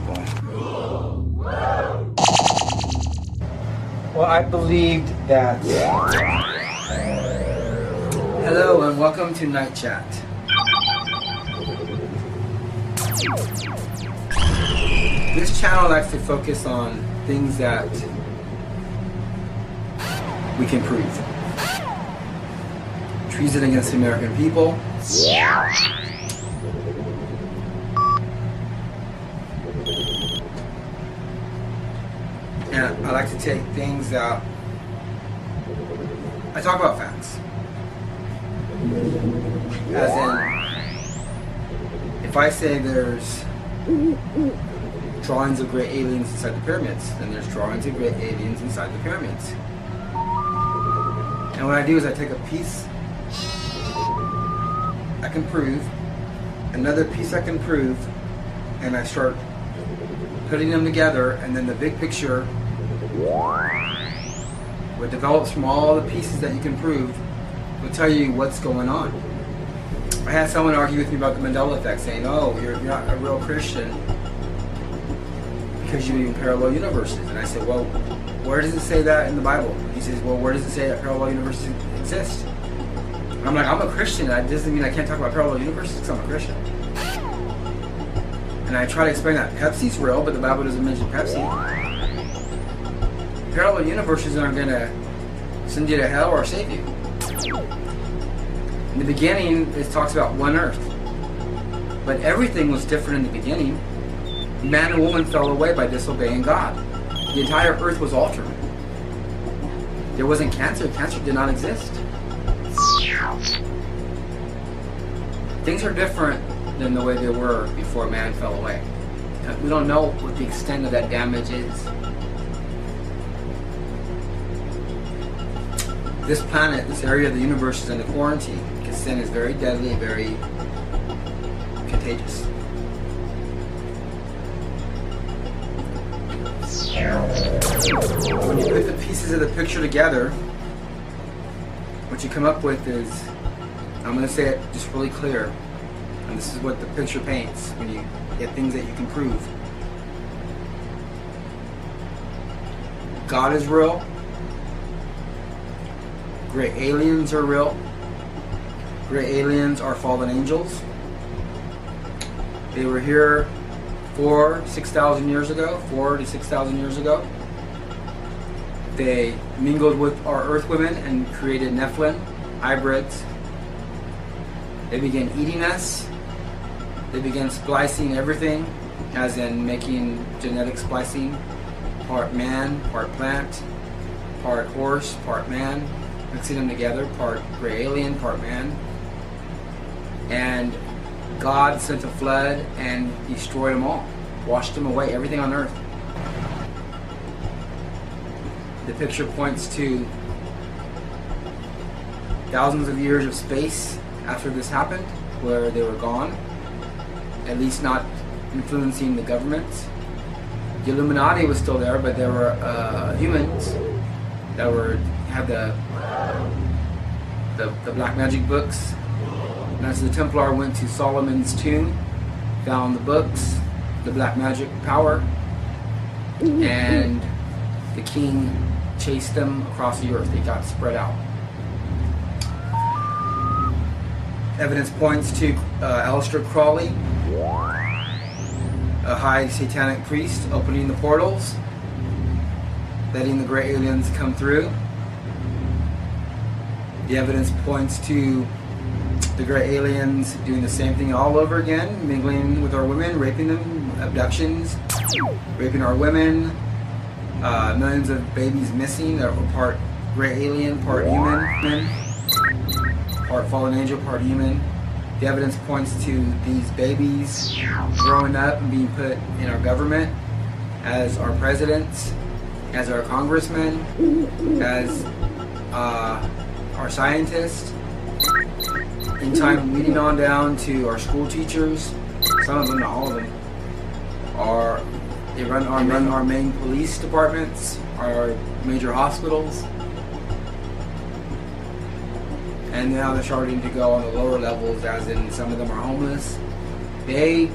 going. Well, I believed that. Hello and welcome to Night Chat. This channel likes to focus on things that we can prove. Treason against the American people. And I like to take things that I talk about facts. As in, if I say there's drawings of great aliens inside the pyramids, then there's drawings of great aliens inside the pyramids. And what I do is I take a piece I can prove, another piece I can prove, and I start putting them together, and then the big picture, what develops from all the pieces that you can prove, will tell you what's going on. I had someone argue with me about the Mandela effect, saying, oh, you're not a real Christian because you believe in parallel universes. And I said, well, where does it say that in the Bible? He says, well, where does it say that parallel universes exist? And I'm like, I'm a Christian. That doesn't mean I can't talk about parallel universes because I'm a Christian. And I try to explain that Pepsi's real, but the Bible doesn't mention Pepsi. Parallel universes aren't going to send you to hell or save you. In the beginning, it talks about one earth. But everything was different in the beginning. Man and woman fell away by disobeying God. The entire earth was altered. There wasn't cancer. Cancer did not exist. Things are different than the way they were before man fell away. We don't know what the extent of that damage is. This planet, this area of the universe is under quarantine because sin is very deadly and very contagious. When you put the pieces of the picture together, what you come up with is, I'm going to say it just really clear, and this is what the picture paints when you get things that you can prove. God is real. Great aliens are real. Great aliens are fallen angels. They were here 4,000 to 6,000 years ago. They mingled with our earth women and created Nephilim, hybrids. They began eating us. They began splicing everything, as in making genetic splicing. Part man, part plant, part horse, part man. Mixing them together, part gray alien, part man. And God sent a flood and destroyed them all. Washed them away, everything on earth. The picture points to thousands of years of space after this happened, where they were gone, at least not influencing the governments. The Illuminati was still there, but there were humans that had the black magic books. And as the Templar went to Solomon's tomb, found the books, the black magic power, and the king chased them across the earth. They got spread out. Evidence points to Aleister Crowley, a high satanic priest, opening the portals, letting the great aliens come through. The evidence points to the great aliens doing the same thing all over again, mingling with our women, raping them, abductions, raping our women, millions of babies missing that were part great alien, part human, part fallen angel, part human. The evidence points to these babies growing up and being put in our government as our presidents, as our congressmen, as our scientists, in time leading on down to our school teachers. Some of them, not all of them, they run our main police departments, our major hospitals, and now they're starting to go on the lower levels, as in some of them are homeless. They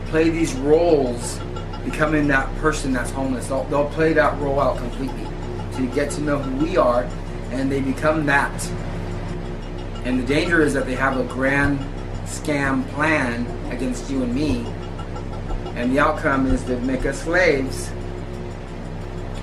play these roles becoming that person that's homeless. They'll play that role out completely. So you get to know who we are, and they become that. And the danger is that they have a grand scam plan against you and me, and the outcome is to make us slaves,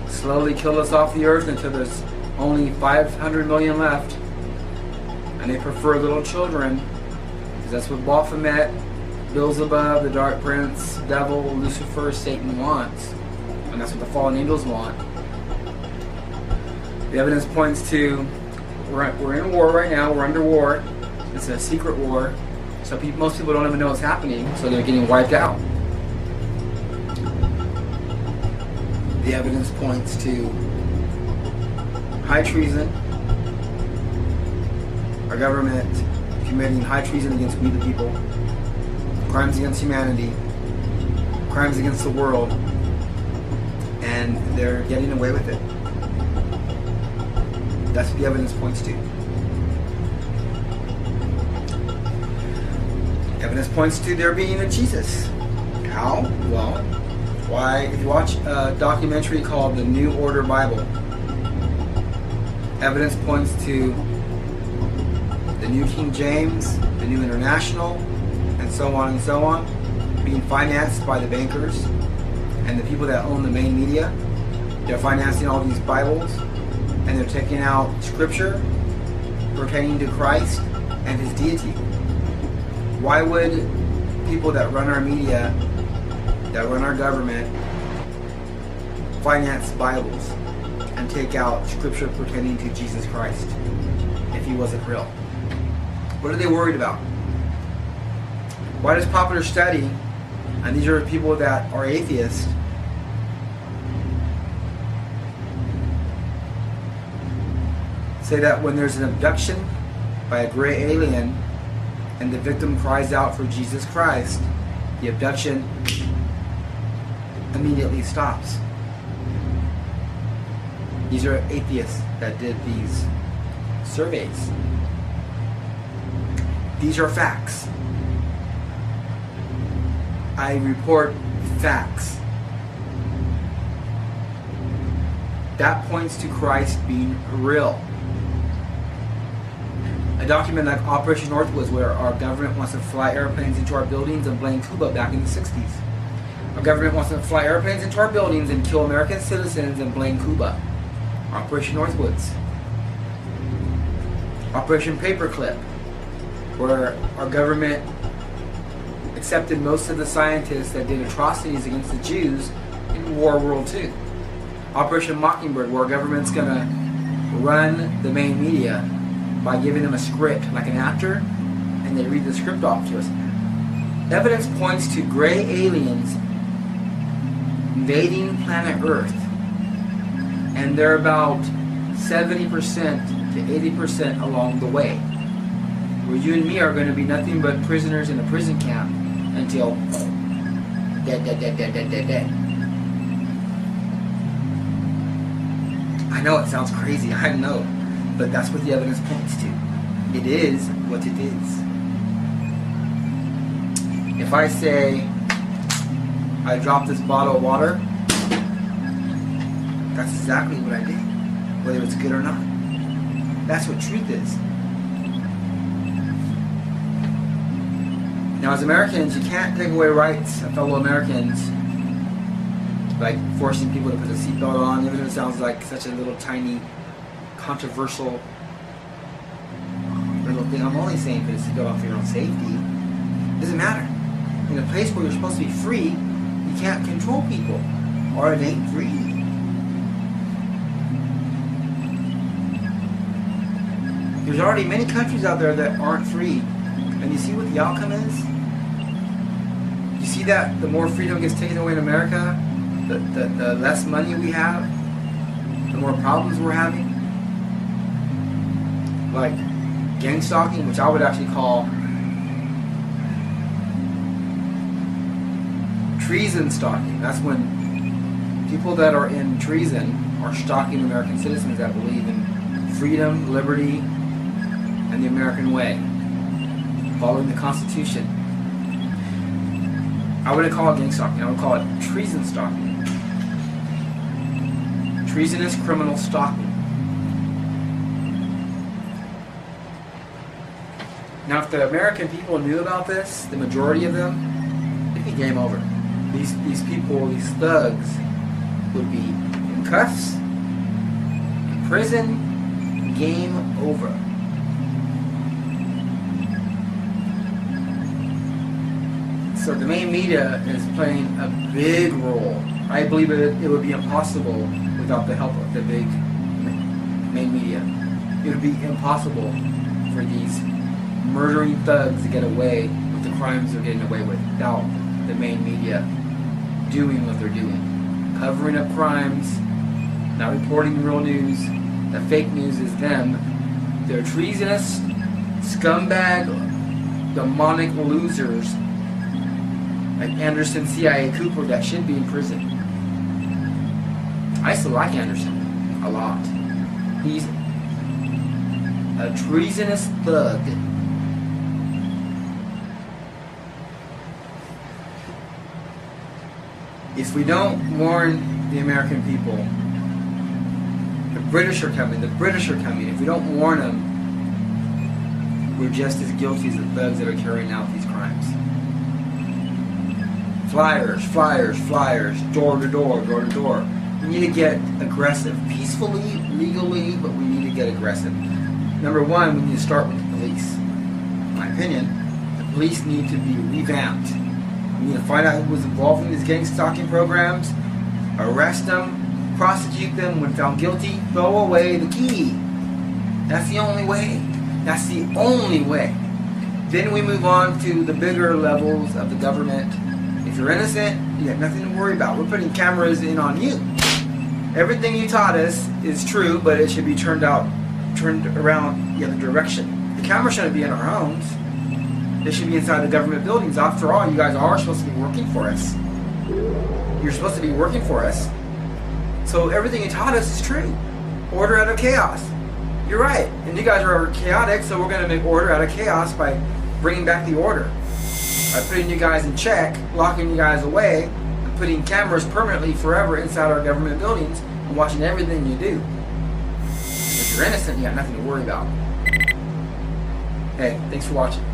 slowly kill us off the earth until there's only 500 million left, and they prefer little children, because that's what Baphomet, Beelzebub, the Dark Prince, Devil, Lucifer, Satan wants, and that's what the fallen angels want. The evidence points to we're in war right now. We're under war. It's a secret war, so most people don't even know what's happening, so they're getting wiped out. The evidence points to high treason, our government committing high treason against we the people, crimes against humanity, crimes against the world, and they're getting away with it. That's what the evidence points to. Evidence points to there being a Jesus. How? Well, if you watch a documentary called The New Order Bible, evidence points to the New King James, the New International, and so on, being financed by the bankers and the people that own the main media. They're financing all these Bibles, and they're taking out scripture pertaining to Christ and his deity. Why would people that run our media, that run our government, finance Bibles and take out scripture pertaining to Jesus Christ if he wasn't real? What are they worried about? Why does popular study, and these are people that are atheists, say that when there's an abduction by a gray alien and the victim cries out for Jesus Christ, the abduction immediately stops? These are atheists that did these surveys. These are facts. I report facts. That points to Christ being real. A document like Operation Northwoods, where our government wants to fly airplanes into our buildings and blame Cuba back in the 60s. Our government wants to fly airplanes into our buildings and kill American citizens and blame Cuba. Operation Northwoods. Operation Paperclip, where our government accepted most of the scientists that did atrocities against the Jews in World War II. Operation Mockingbird, where our government's going to run the main media by giving them a script like an actor, and they read the script off to us. Evidence points to gray aliens invading planet Earth, and they're about 70% to 80% along the way, where you and me are going to be nothing but prisoners in a prison camp until dead. I know it sounds crazy, I know, but that's what the evidence points to. It is what it is. If I say I dropped this bottle of water, that's exactly what I did, whether it's good or not. That's what truth is. Now, as Americans, you can't take away rights of fellow Americans like forcing people to put a seatbelt on, even if it sounds like such a little tiny, controversial little thing. I'm only saying put a seatbelt on for your own safety. It doesn't matter. In a place where you're supposed to be free, you can't control people, or it ain't free. There's already many countries out there that aren't free, and you see what the outcome is? You see that the more freedom gets taken away in America, the less money we have, the more problems we're having. Like gang stalking, which I would actually call treason stalking. That's when people that are in treason are stalking American citizens that believe in freedom, liberty, and the American way, following the Constitution. I wouldn't call it gang stalking. I would call it treason stalking. Treasonous criminal stalking. Now, if the American people knew about this, the majority of them, it'd be game over. These people, these thugs, would be in cuffs, in prison, game over. So the main media is playing a big role. I believe it would be impossible without the help of the big main media. It would be impossible for these murdering thugs to get away with the crimes they're getting away with without the main media doing what they're doing. Covering up crimes, not reporting the real news. The fake news is them. They're treasonous, scumbag, demonic losers like Anderson CIA Cooper that should be in prison. I still like Anderson a lot. He's a treasonous thug. If we don't warn the American people, the British are coming, If we don't warn them, we're just as guilty as the thugs that are carrying out these crimes. Flyers, door to door. We need to get aggressive. Peacefully, legally, but we need to get aggressive. Number one, we need to start with the police. In my opinion, the police need to be revamped. We need to find out who was involved in these gang stalking programs, arrest them, prosecute them. When found guilty, throw away the key. That's the only way. Then we move on to the bigger levels of the government. If you're innocent, you got nothing to worry about. We're putting cameras in on you. Everything you taught us is true, but it should be turned around the other direction. The camera shouldn't be in our homes. They should be inside the government buildings. After all, you guys are supposed to be working for us. You're supposed to be working for us. So everything you taught us is true. Order out of chaos. You're right. And you guys are chaotic, so we're going to make order out of chaos by bringing back the order. By putting you guys in check, locking you guys away, and putting cameras permanently forever inside our government buildings and watching everything you do. If you're innocent, you got nothing to worry about. Hey, thanks for watching.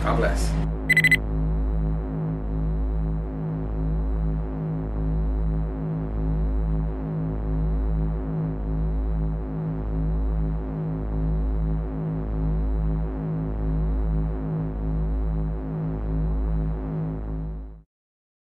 God bless.